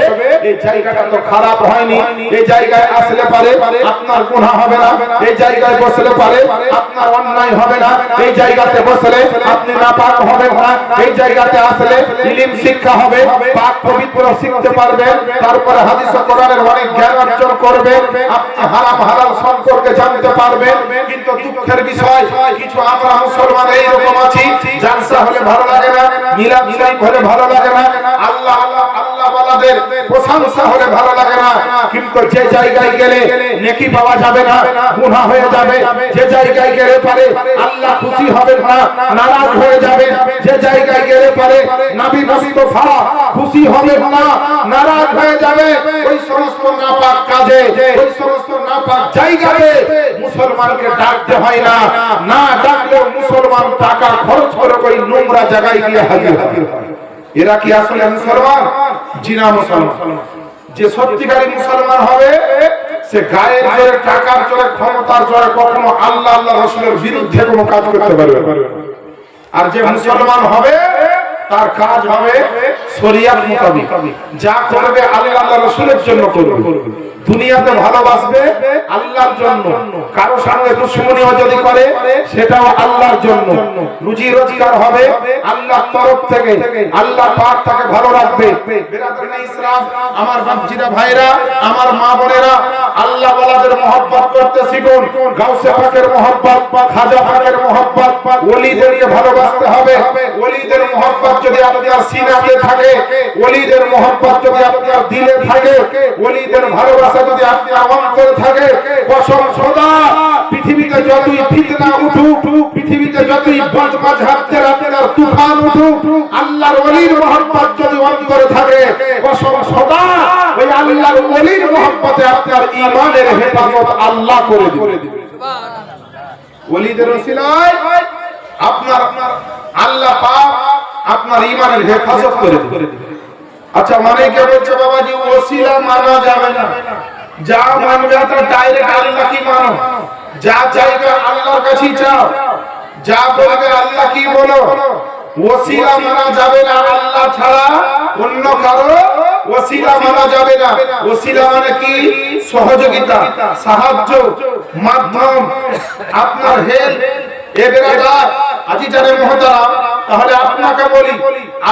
এই জায়গাটা তো খারাপ হয়নি, এই জায়গায় আসলে পারে আপনার গুনাহ হবে না, এই জায়গায় বসলে পারে আপনার অন্যায় হবে না, এই জায়গাতে বসলে আপনি নাপাক হবেন না, এই জায়গাতে আসলে ইলম শিক্ষা হবে, পাক পবিত্র শিখতে পারবেন, তারপরে হাদিস ও কোরআনের অনেক জ্ঞান অর্জন করবেন, আপনি হারাম হালাল সম্পর্কে জানতে পারবেন। কিন্তু দুঃখের বিষয় কিছু আমরা মুসলমান এইরকম আছি, জালসা হলে ভালো লাগে না, মিলাদ শরীফ হলে ভালো লাগে না, আল্লাহ আল্লাহ আল্লাহ ওয়ালাদের প্রশংসা হলে ভালো লাগে না, কিন্তু যে জায়গায় গেলে নেকি পাওয়া যাবে না, গুনাহ হয়ে যাবে, যে জায়গায় গেলে পারে আল্লাহ খুশি হবেন না, নারাজ হয়ে যাবে, যে জায়গায় গেলে পারে নবী মুস্তাফা খুশি হবেন না, নারাজ হয়ে যাবে, ওই সমস্ত নাপাক কাজে, ওই সমস্ত নাপাক জায়গাতে মুসলমানকে ডাকতে হয় না, না ডাকলেও মুসলমান টাকা খরচ করে ওই নোংরা জায়গায় গিয়ে হাজির হয়। এরা কি আসলে মুসলমান? জিনা মুসলমান। যে সত্যিকারী মুসলমান হবে সে গায়ের জোরে, টাকার জোরে, ক্ষমতার জোরে কখনো আল্লাহ আল্লাহ রাসূলের বিরুদ্ধে কোনো কাজ করতে পারবে না। আর যে মুসলমান হবে তার কাজ হবে শরিয়ত মোতাবেক, যা করবে আল্লাহ আল্লাহ রাসূলের জন্য করবে, দুনিয়াতে ভালোবাসবে আল্লাহর জন্য, কারো সঙ্গে দুশমনিও যদি করে সেটাও আল্লাহর জন্য, রুজি রোজগার হবে আল্লাহর তরফ থেকে, আল্লাহ পাক তাকে ভালো রাখবে। বিরাদরানে ইসলাম, আমার বাপজিরা ভাইরা, আমার মা বোনেরা, আল্লাহ ওয়ালাদের মহব্বত করতে শিখুন, গাউসে পাকের মহব্বত, খাজা পাকের মহব্বত, ওলিদেরকে ভালোবাসতে হবে। ওলিদের মহব্বত যদি আপনার সিনাতে থাকে, ওলিদের মহব্বত যদি আপনার দিলে থাকে, ওলিদের ভালোবাসা যদি আপনার অন্তরে থাকে, কসম খোদা পৃথিবীতে যতই ফিতনা উঠুক, পৃথিবীতে যতই বদমাযহাবদের আপনার তুফান উঠুক, আল্লাহর ওলির মহব্বত যদি অন্তরে থাকে, কসম খোদা ওই আল্লাহর ওলির মহব্বতে আপনার ঈমানের হেফাজত আল্লাহ করে দিবে। সুবহানাল্লাহ। ওলিদের ওসিলায় আপনার আল্লাহ পাক আপনার ঈমানের হেফাজত করে দিবে। আচ্ছা, অনেকে বলছে বাবাজি ওসিলা মানা যাবে না, যা মানবে তা ডাইরেক্ট আল্লাহ কি মানো, যা চাইবে আল্লাহর কাছেই চাও, যা বলবে আল্লাহ কি বলো, ওসিলা মানা যাবে না, আল্লাহ ছাড়া অন্য কারো ওসিলা মানা যাবে না। ওসিলা মানে কি? সহযোগিতা, সাহায্য, মাধ্যম, আপনার হেল্প। এ বেরাদার আজিজানের মুহতারাম, তাহলে আপনাকে বলি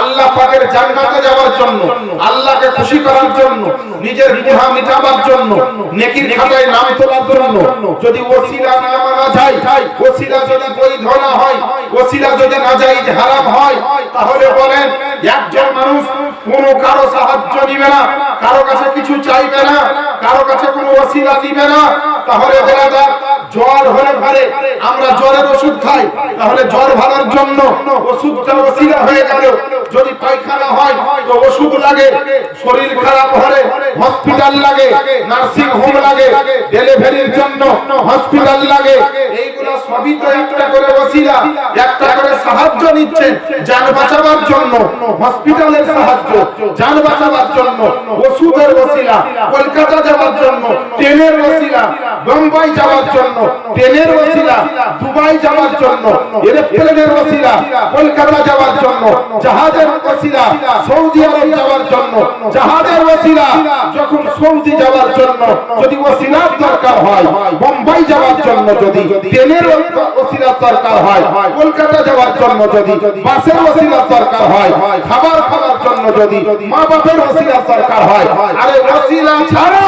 আল্লাহ পাকের জান্নাতে যাওয়ার জন্য, আল্লাহকে খুশি করার জন্য, নিজের গুনাহ মিটাবার জন্য, নেকির খাতায় নাম তোলার জন্য যদি ওসিলা না মানা যায়, ওসিলা যদি বৈধ না হয়, ওসিলা যদি নাজায়েজ হারাম হয়, তাহলে বলেন একজন মানুষ কোনো কারো সাহায্য নিবে না, কারো কাছে কিছু চাইবে না, কারো কাছে কোনো ওসিলা দিবে না, তাহলে বেরাদার জ্বর হলে পারে আমরা জ্বরের ওষুধ খাই, তাহলে জ্বর ভালোর জন্য ওষুধটা ওসিলা হয়ে গেল। যদি পায়খানা হয় তো ওষুধ লাগে, শরীর খারাপ হলে হসপিটাল লাগে, নার্সিং হোম লাগে, ডেলিভারির জন্য হসপিটাল লাগে, এইগুলো সবই তো একটা করে ওসিলা, একটা করে সাহায্য নিচ্ছেন জান বাঁচাবার জন্য, হসপিটালের সাহায্য, জান বাঁচাবার জন্য, ওষুধের ওসিলা, কলকাতা যাওয়ার জন্য ট্রেনের ওসিলা, বোম্বাই যাওয়ার জন্য ট্রেনের ওসিলা, দুবাই যাওয়ার জন্য এরোপ্লেনের ওসিলা, কলকাতা যাওয়ার জন্য জাহাজের ওসিলা, সৌদি আরব যাওয়ার জন্য জাহাজের ওসিলা, যখন সৌদি যাওয়ার জন্য যদি ওসিলার দরকার হয়, বোম্বাই যাওয়ার জন্য যদি ট্রেনের ওসিলার দরকার হয়, কলকাতা যাওয়ার জন্য যদি বাসের ওসিলার দরকার হয়, খাবার খাওয়ার জন্য যদি মা বাপের ওসিলার দরকার হয়, আরে ওসিলা ছাড়া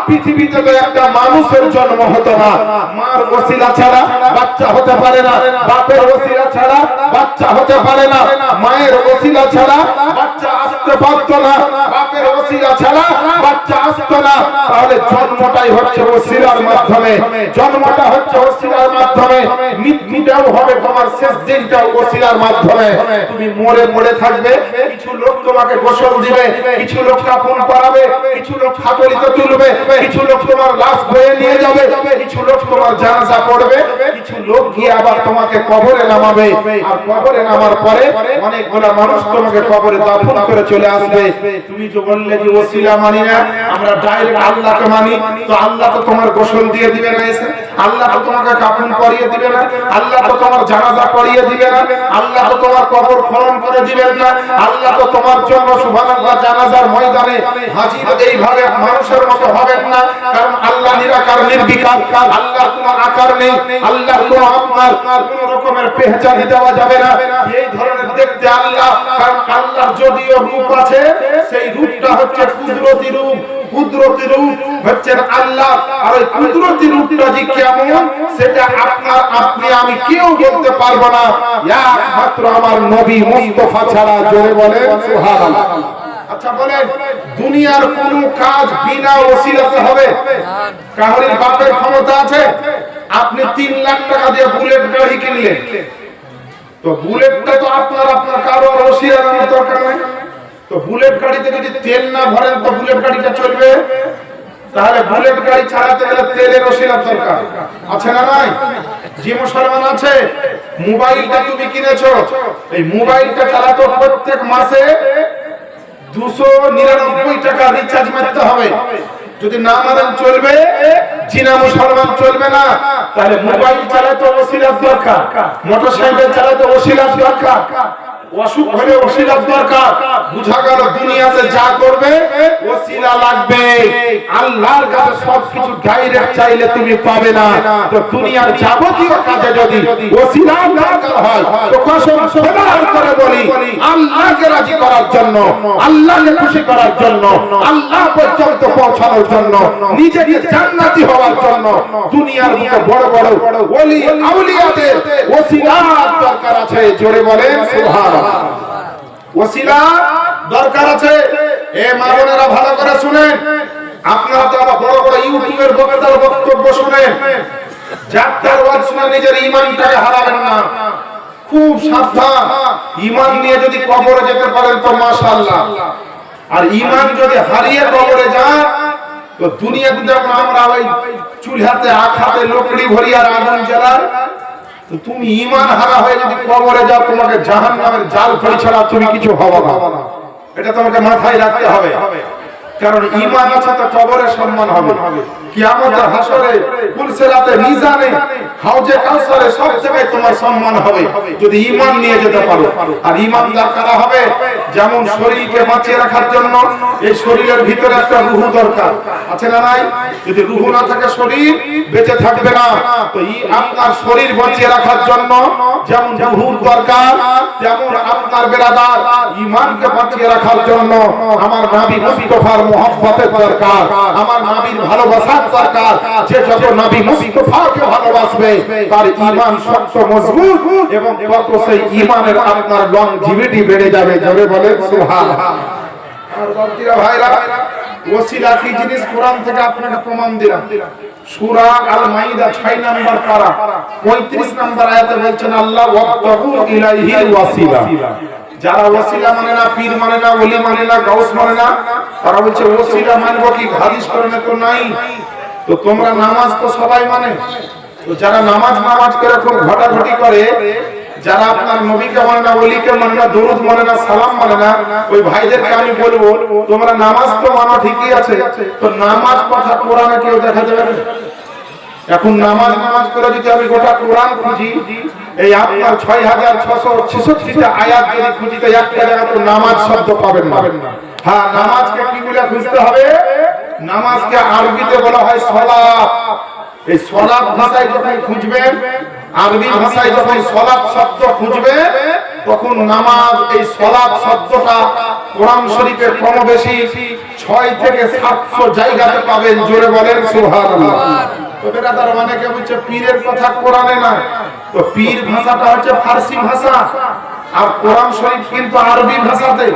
পৃথিবীতে তো একটা মানুষের জন্ম হতো না। মার ওসিলা ছাড়া বাচ্চা হতে পারে না, বাপের ওসিলা ছাড়া বাচ্চা হতে পারে না, মায়ের ওসিলা ছাড়া বাচ্চা আসতে পারত না, বাপের ওসিলা ছাড়া বাচ্চা আসতো না। তাহলে জন্মটাই হচ্ছে ওসিলার মাধ্যমে, জন্মটা হচ্ছে ওসিলার মাধ্যমে, মৃত্যুটাও হবে তোমার শেষ দিনটাও ওসিলার মাধ্যমে। তুমি মরে মরে থাকবে, কিছু লোক তোমাকে গোসল দিবে, কিছু লোক কাফন পরাবে, কিছু লোক হাতড়িতে তুলবে, কিছু লোক তোমার লাশ বয়ে নিয়ে যাবে, কিছু লোক তোমার জানাজা পড়বে, কিছু লোক গিয়ে আবার তোমাকে কবরে নামাবে, আর কবরে নামার পরে অনেকগুলো মানুষ তোমাকে কবরে দাফন করে চলে আসবে। তুমি যে বললে যে ওসিলা মানি না, আমরা ডাইরেক্ট আল্লাহকে মানি, তো আল্লাহ তো তোমার গোসল দিয়ে দিবে না, এসে আল্লাহ তো তোমাকে কাফন পরিয়ে দিবে না, আল্লাহ তো তোমার জানাজা পড়িয়ে দিবে না, আল্লাহ তো তোমার কবর খনন করে দিবেন না, আল্লাহ তো তোমার জন্য সুবহানাল্লাহ জানাজার ময়দানে হাজির এইভাবে মানুষের মতো হবেন না, কারণ আল্লাহ নিরাকার নির্বিকার, আল্লাহর কোনো আকার নেই, আল্লাহর কোনো আপনার কোনো রকমের পেহচান দেওয়া যাবে না এই ধরনের দেখতে আল্লাহ। কারণ আল্লাহর যদিও রূপ আছে, সেই রূপটা হচ্ছে কুদরতি রূপ, কুদরতি রূপ হচ্ছেন আল্লাহ। আর ওই কুদরতি রূপটা যে কেমন সেটা আপনার আপনি আমি কেউ বলতে পারবো না, একমাত্র আমার নবী মুস্তাফা ছাড়া। জোরে বলেন সুবহানাল্লাহ। আচ্ছা বলেন, দুনিয়ার কোন কাজ বিনা ওসিলাতে হবে? কারোর বাপের ক্ষমতা আছে? আপনি 3 লাখ টাকা দিয়ে বুলেট গাড়ি কিনলেন, তো বুলেটটা তো আপনার কারোর ওসিলার দরকার নেই। তো বুলেট গাড়িতে যদি তেল না ভরেন তো বুলেট গাড়িটা চলবে? তাহলে বুলেট গাড়ি চালাতে গেলে তেলের ওসিলার দরকার আছে না নাই? যে মুসলমান আছে, মোবাইলটা তুমি কিনেছো, এই মোবাইলটা চালাতে প্রত্যেক মাসে 299 টাকা রিচার্জ মারতে হবে। যদি না মারেন চলবে? জিনা মুসলমান চলবে না। তাহলে মোবাইল চালাতে ওসিলার দরকার, মোটরসাইকেল চালাতে ওসিলার দরকার, অসুখ হলে ওসিলার দরকার। বুঝা গেল দুনিয়াতে যা করবে ওসিলা লাগবে। আল্লাহর কাছে সবকিছু ডাইরেক্ট চাইলে তুমি পাবে না। তো দুনিয়ার যাবতীয় কাজে যদি ওসিলার দরকার হয় তো কসম খোদার করে বলি, আল্লাহকে রাজি করার জন্য, আল্লাহকে খুশি করার জন্য, আল্লাহ পর্যন্ত পৌঁছানোর জন্য, নিজেকে জান্নাতি হওয়ার জন্য দুনিয়ার মতো বড় বড় ওলি আউলিয়াদের ওসিলার দরকার আছে। জোরে বলেন সুবহানাল্লাহ। ওসিলা দরকার আছে। এ মা বোনেরা ভালো করে শুনেন, আপনারা তো বড় বড় ইউটিউবের বক্তার বক্তব্য শুনেন, যাত্রার ওয়াজ শুনে নিজের ঈমানটাকে হারাবেন না। খুব সাবধান, ঈমান নিয়ে যদি কবরে যেতে পারেন তো মাশাআল্লাহ, আর ঈমান যদি হারিয়ে কবরে যান তো দুনিয়াতে যেমন আমরা ওই চুলহাতে আখাতে লকড়ি ভরি আর আগুন জ্বালায়, তো তুমি ঈমান হারা হয়ে যদি কবরে যাও তোমাকে জাহান্নামের জাল খড়ি ছাড়া তুমি কিছু হবে না। এটা তোমাকে মাথায় রাখতে হবে। কারণ ঈমান আছে তো কবরে সম্মান হবে, কিয়ামতের হাসরে, পুলসিরাতে, মিজানে, হাউজে কাউসারে সব জায়গায় তোমার সম্মান হবে যদি ঈমান নিয়ে যেতে পারো। আর ঈমানদার কারা হবে? যেমন শরীরকে বাঁচিয়ে রাখার জন্য এই শরীরের ভিতরে একটা রূহ দরকার আছে না নাই? যদি রূহ না থাকে শরীর বেঁচে থাকবে না। তো আপনার শরীর বাঁচিয়ে রাখার জন্য যেমন রূহ দরকার, তেমন আপনার বেরাদার ঈমানকে বাঁচিয়ে রাখার জন্য আমার নবী মুস্তাফার মুহাব্বতের দরকার, আমার নবীর ভালোবাসার দরকার। যে যত নবী মুস্তাফাকে ভালোবাসবে তার ঈমান শক্ত মজবুত এবং তত সেই ঈমানের আপনার লংজিভিটি বেড়ে যাবে। জোরে বলেন সুবহানাল্লাহ। আর বাবা ভাইরা, ওসিলা কি জিনিস কোরআন থেকে আপনাকে প্রমাণ দিলাম। সূরা আল মাইদা 6 নম্বর পারা 35 নম্বর আয়াতে বলছেন আল্লাহ ওয়াবতাগু ইলাইহিল ওয়াসিলা। যারা ওসিলা মানে না, পীর মানে না, ওলি মানে না, গাউস মানে না, তারা বলছে ওসিলা মানবো কি? হাদিস কোরআনে তো নাই। তো তোমরা নামাজ তো সবাই মানে, তো যারা নামাজ করে খুব ঘটাঘটি করে, যারা আপনার নবীকে মানে না, ওলিকে মানে না, দরুদ মানে না, সালাম মানে না, ওই ভাইদেরকে আমি বলবো তোমরা নামাজ তো মানো ঠিকই আছে, তো নামাজ কথা কোরআনে কেউ দেখা যাবে না। এখন নামাজ করে যদি আমি গোটা কোরআন খুঁজি, এই আপনার 6666টা আয়াত যদি খুঁজি তো একটা জায়গা তো নামাজ শব্দ পাবেন না। হ্যাঁ, নামাজকে কি বলে খুঁজতে হবে? নামাজকে আরবিতে বলা হয় সালাত। এই সালাত ভাষায় যখন খুঁজবেন, আরবি ভাষায় যখন সালাত শব্দ খুঁজবে, তখন নামাজ এই সালাত শব্দটা কোরআন শরীফে কম বেশি 6 থেকে 700 জায়গাতে পাবেন। জোরে বলেন সুবহানাল্লাহ। তো বেরাদার অনেকে বলছে পীরের কথা কোরআনে নাই, তো পীর ভাষাটা হচ্ছে ফার্সি ভাষা, আর কোরআন শরীফ কিন্তু আরবি ভাষাতে।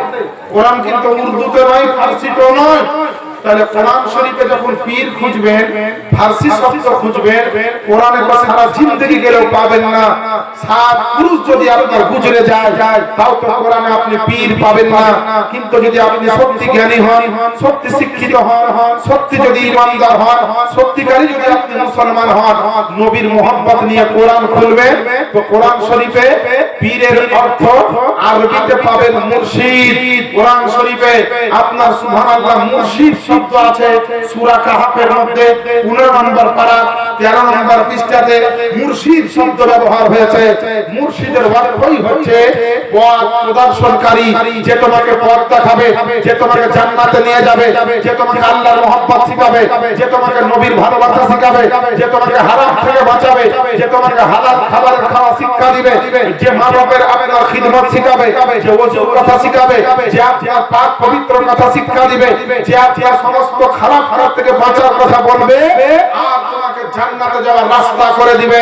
কোরআন কিন্তু উর্দুতে নয়, ফার্সিতেও নয়। তাহলে কোরআন শরীফে যখন পীর খুঁজবেন, ফার্সি শব্দ খুঁজবেন, কোরআনে তো সারা জিন্দেগি গেলেও পাবেন না। 7 পুরুষ যদি আপনার গুজরে যায় তাও তো কোরআনে আপনি পীর পাবেন না। কিন্তু যদি আপনি সত্যি জ্ঞানী হন, সত্যি শিক্ষিত হন, সত্যি যদি ঈমানদার হন, সত্যিকারী যদি আপনি মুসলমান হন, নবীর মোহাম্মত নিয়ে কোরআন খুলবেন, তো কোরআন শরীফে পীরের অর্থ আরবিতে পাবেন মুর্শিদ। কোরআন শরীফে আপনার সুবহানাল্লাহ মুর্শিদ শব্দ আছে সূরা কাহাফের মধ্যে 15 নম্বর পারা 13 নম্বর পৃষ্ঠাতে মুর্শিদ শব্দ ব্যবহার হয়েছে। মুর্শিদের অর্থই হচ্ছে পথ প্রদর্শনকারী, যে তোমাকে পথ দেখাবে, যে তোমাকে জান্নাতে নিয়ে যাবে, যে তোমাকে আল্লাহর মহব্বত শিখাবে, যে তোমাকে নবীর ভালোবাসা শিখাবে, যে তোমাকে হারাম থেকে বাঁচাবে, যে তোমাকে হালাল খাবারের খাওয়া শিক্ষা দিবে, যে মা বাবার আপনার খিদমত শিখাবে, যে ওযুর কথা শিখাবে, যে আপনার পাক পবিত্র কথা শিক্ষা দিবে, যে আপনার সমস্ত খারাপ খারাপ থেকে বাঁচার কথা বলবে আর তোমাকে জান্নাতে যাওয়ার রাস্তা করে দিবে,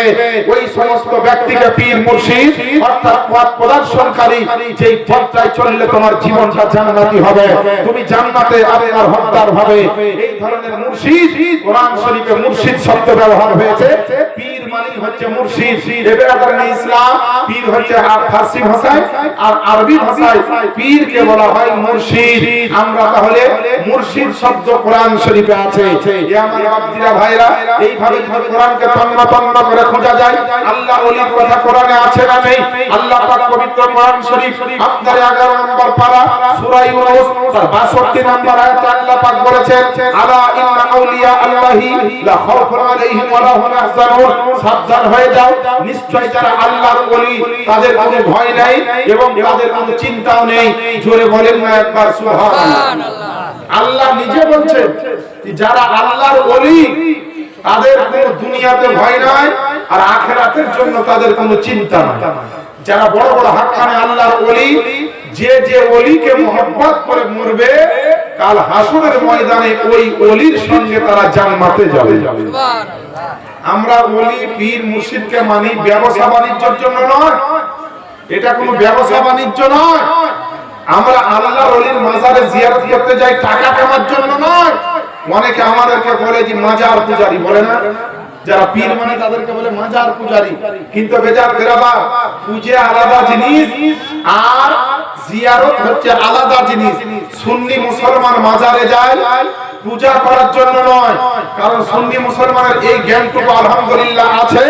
ওই সমস্ত ব্যক্তিকে পীর মুর্শিদ অর্থাৎ পথ প্রদর্শনকারী। যেই পথটায় চললে তোমার জীবনটা জান্নাতি হবে, তুমি জান্নাতে আপনার হকদার হবে, এই ধরনের মুর্শিদ কোরআন শরীফে মুর্শিদ শব্দ ব্যবহার হয়েছে। পীর মানে হচ্ছে মুর্শিদ। এবারে ইসলাম পীর হচ্ছে ফার্সি ভাষায়, আর আরবি ভাষায় পীরকে বলা হয় মুর্শিদ। আমরা তাহলে মুর্শিদ শব্দ কোরআন শরীফে আছে। এই আমার বাপজিরা ভাইরা, এইভাবে যদি কোরআনকে তন্ন তন্ন করে খোঁজা যায়, আল্লাহ ওলির কথা কোরআনে আছে না নেই? আল্লাহ পাক পবিত্র কোরআন শরীফ আপনার 11 নম্বর পারা সূরা ইউনূস তার 62 নম্বর আয়াতে আল্লাহ পাক বলেছেন, আলা ইন্না আউলিয়া আল্লাহি লা খাউফুন আলাইহিম ওয়া লা হুম ইয়াহজানুন, সাবধান হয়ে যাও, নিশ্চয় যারা আল্লাহর ওলি তাদের কোনো ভয় নাই এবং তাদের কোনো চিন্তাও নেই। জোরে বলেন না একবার সুবহানাল্লাহ। আল্লাহ নিজে বলছেন যারা আল্লাহর ওলি তাদের কোনো দুনিয়াতে ভয় নাই আর আখিরাতের জন্য তাদের কোনো চিন্তা নাই। যারা বড় বড় হাক্কানে আল্লাহর ওলি, যে যে ওলিকে মহব্বত করে মরবে, কাল হাসরের ময়দানে ওই ওলির সঙ্গে তারা জান্নাতে যাবে। আমরা ওলি পীর মুর্শিদকে মানি ব্যবসা বাণিজ্যের জন্য নয়, এটা কোনো ব্যবসা বাণিজ্য নয়। আমরা আল্লাহর ওলির মাজারে জিয়ারত করতে যাই টাকা কামার জন্য নয়। অনেকে আমাদেরকে বলে যে মাজার পূজারি, বলে না? যারা পীর মানে তাদেরকে বলে মাজার পূজারি, কিন্তু বেজার বেরাবা, পূজা আলাদা জিনিস আর জিয়ারত হচ্ছে আলাদা জিনিস। সুন্নি মুসলমান মাজারে যায় পূজা করার জন্য নয়, কারণ সুন্নি মুসলমানের এই জ্ঞানটুকু আলহামদুলিল্লাহ আছে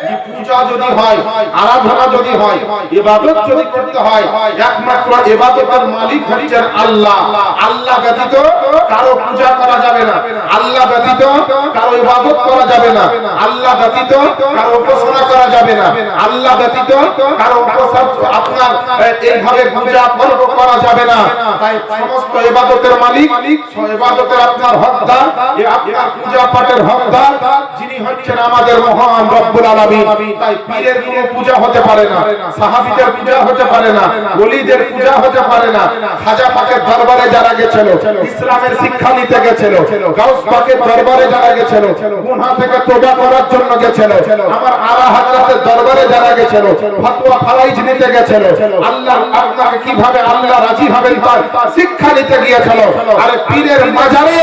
যে পূজা যদি হয়, আরাধনা যদি হয়, ইবাদত যদি করতে হয়, একমাত্র ইবাদতের মালিক হচ্ছেন আল্লাহ। আল্লাহ ব্যতীত কারো পূজা করা যাবে না, আল্লাহ ব্যতীত কারো ইবাদত করা যাবে না, আল্লাহ ব্যতীত কারো উপাসনা করা যাবে না, আল্লাহ ব্যতীত কারো আপনার এইভাবে পূজা পর্ব করা যাবে না। তাই সমস্ত ইবাদতের মালিক, ইবাদতের আপনার হকদার, এই আপনার পূজা পাঠের হকদার যিনি হচ্ছেন আমাদের মহান রব্বুল আলামিন। তাই পীরের কোনো পূজা হতে পারে না, সাহাবীদের পূজা হতে পারে না, ওলিদের পূজা হতে পারে না। খাজা পাকের দরবারে যারা গেছিল, ইসলামের শিক্ষা নিতে গেছিল, গাউস পাকের দরবারে যারা গেছিল, গুনাহ থেকে তওবা করার জন্য গেছিল, আমার আলা হযরতের দরবারে যারা গেছিল, ফতোয়া ফারাইজ নিতে গেছিল, আল্লাহ আপনাকে কিভাবে আল্লাহ রাজি হবেন তার শিক্ষা নিতে গিয়েছিল। আরে পীরের মাজারে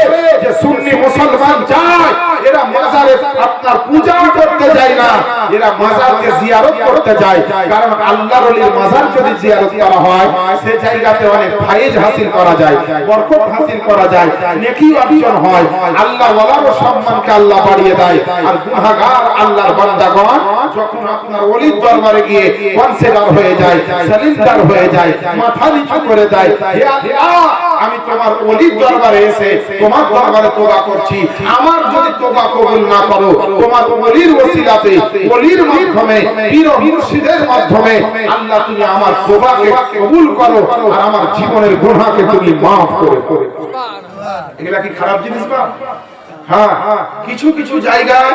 যে সুন্নি মুসলমান যায়, এরা মাজারে আপনার পূজা করতে যায় না, এরা মাজারকে জিয়ারত করতে যায়। কারণ আল্লাহর ওলির মাজার যদি জিয়ারত করা হয়, সেই জায়গাতে অনেক ফায়েজ হাসিল করা যায়, বরকত হাসিল করা যায়, নেকি অর্জন হয়, আল্লাহর ওয়ালার সম্মানকে আল্লাহ বাড়িয়ে দেয়। আর গুনাহগার আল্লাহর বান্দাগণ যখন আপনার ওলির দরবারে গিয়ে কনসিডার হয়ে যায়, সালিন্ডার হয়ে যায়, মাথা নিচু করে দেয়, হে আল্লাহ আমি তোমার ওলির দরবারে এসে তোমার দরবারে তওবা করছি, আমার যদি তওবা কবুল না করো, তোমার ওলির ওসিলাতে, ওলির মাধ্যমে, পীর ও মুর্শিদের মাধ্যমে আল্লাহ তুমি আমার তওবাকে কবুল করো আর আমার জীবনের গুনাহকে তুমি maaf করে করো। এগুলা কি খারাপ জিনিস না? হ্যাঁ, কিছু কিছু জায়গায়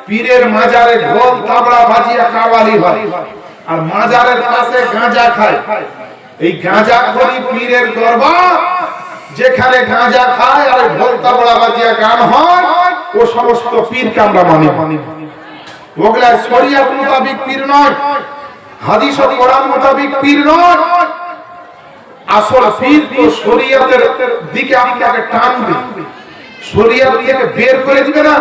পীরের মাজারে ঢোল তাবলা বাজিয়ে কাওয়ালি হয় আর মাজারের পাশে গাঁজা খায়। এই গাঁজা খোরি পীরের দরবার, যেখানে গাঁজা খায় আর ঢোল তাবলা বাজিয়ে গান হয়, ও সমস্ত পীরকে আমরা মানি। ওগুলা শরিয়ত মোতাবেক পীর নয়, হাদিস ও কোরআন মোতাবেক পীর নয়। আসল পীর তো শরিয়তের দিকে আপনাকে টানবে, শরিয়ত থেকে বের করে দিবে না,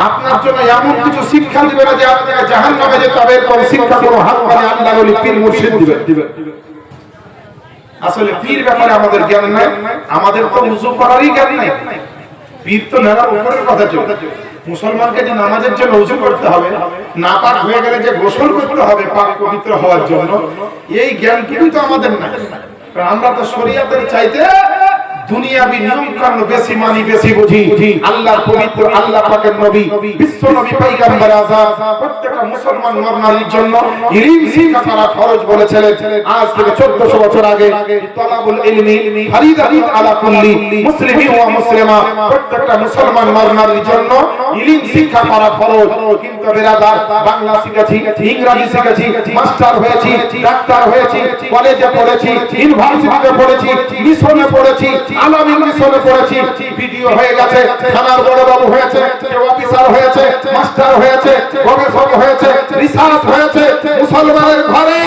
আপনার জন্য এমন কিছু শিক্ষা দিবে না যে আপনাকে জাহান্নামে যেতে হবে, এরকম শিক্ষা কোনো হাত পারে আল্লাহর ওলি পীর মুর্শিদ দিবে। আসলে পীর ব্যাপারে আমাদের জ্ঞান নাই, আমাদের তো উযু করারই জ্ঞান নাই। পীর তো নেওয়ার উপরের কথা চলে। মুসলমানকে যে নামাজের জন্য উযু করতে হবে, নাপাক হয়ে গেলে যে গোসল করতে হবে পাক পবিত্র হওয়ার জন্য, এই জ্ঞান কিন্তু আমাদের নাই। কারণ আমরা তো শরীয়তের চাইতে দুনিয়াবি নিয়ম কানুন বেশি মানি বেশি বুঝি আল্লাহর পবিত্র আল্লাহ পাকের নবী বিশ্ব নবী পয়গম্বর আযম প্রত্যেকটা মুসলমান নর-নারীর জন্য ইলম শিক্ষা করা ফরজ বলেছিলেন। আজ থেকে 1400 বছর আগে তলাবুল ইলমি ফরিদাতুন আলা কুল্লি মুসলিমিন ওয়া মুসলিমা প্রত্যেকটা মুসলমান নর-নারীর জন্য ইলম শিক্ষা করা ফরজ। কিন্তু বিরাদার বাংলা শিখেছি, ইংরেজি শিখেছি, মাস্টার হয়েছি, ডাক্তার হয়েছি, কলেজে পড়েছি, ইউনিভার্সিটিতে পড়েছি, মিশনে পড়েছি, আলামী মিশনে পড়েছি, ভিডিও হয়ে গেছে, থানার বড় বাবু হয়েছে, কেউ অফিসার হয়েছে, মাস্টার হয়েছে, গবেষক হয়েছে, রিসার্চ হয়েছে। মুসলমানের ঘরে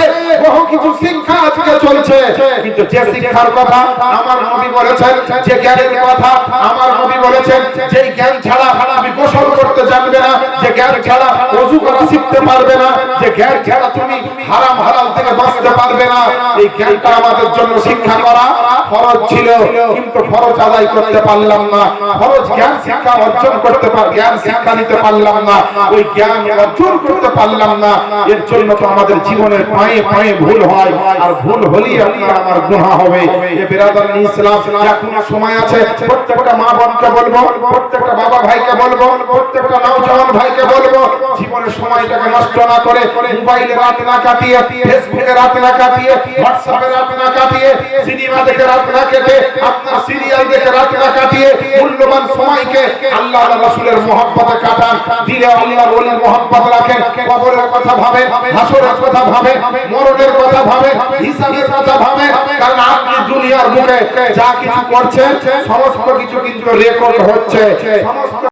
বহু কিছু শিক্ষা আজকে চলছে, কিন্তু যে শিক্ষার কথা আমার নবী বলেছেন, যে জ্ঞানের কথা আমার নবী বলেছেন, যে জ্ঞান ছাড়া তুমি গোসল করতে জানবে না, যে জ্ঞান ছাড়া ওযু করা শিখতে পারবে না, যে জ্ঞান ছাড়া তুমি হারাম হালাল থেকে বাঁচতে পারবে না, এই জ্ঞানটা আমাদের জন্য শিক্ষা করা ফরজ ছিল, কিন্তু ফরজ আদায় করতে পারলাম না। ফরজ জ্ঞান শিক্ষা অর্জন করতে জ্ঞান শিক্ষা নিতে পারলাম না, ওই জ্ঞান অর্জন করতে পারলাম না। এর জন্য তো আমাদের জীবনের পায়ে পায়ে ভুল হয়, আর ভুল হলেই আপনার আমার গুনাহ হবে। এ বিরাদারান ইসলাম, এখন সময় আছে প্রত্যেকটা মা বোনকে বলবো, প্রত্যেকটা বাবা ভাইকে বলবো, প্রত্যেকটা নওজওয়ান ভাইকে বলবো, জীবনের সময়টাকে নষ্ট না করে মোবাইলে রাত না কাটিয়ে, ফেসবুকে রাত না কাটিয়ে, হোয়াটসঅ্যাপে রাত না কাটিয়ে, সিনেমা দেখে রাত না কেটে, আপনার সিরিয়াল দেখে রাত না কাটিয়ে মূল্যবান সময়কে আল্লাহ আর রাসূলের মহব্বতে কাটান। দিলে আল্লাহর ওলির মহব্বত রাখেন, কবরের কথা ভাবেন, হাসরের কথা ভাবেন, মরণের কথা ভাবেন, হিসাবের কথা ভাবেন। কারণ আপনি দুনিয়ার বুকে যা কিছু করছেন সমস্ত কিছু কিন্তু রেকর্ড হচ্ছে। সমস্ত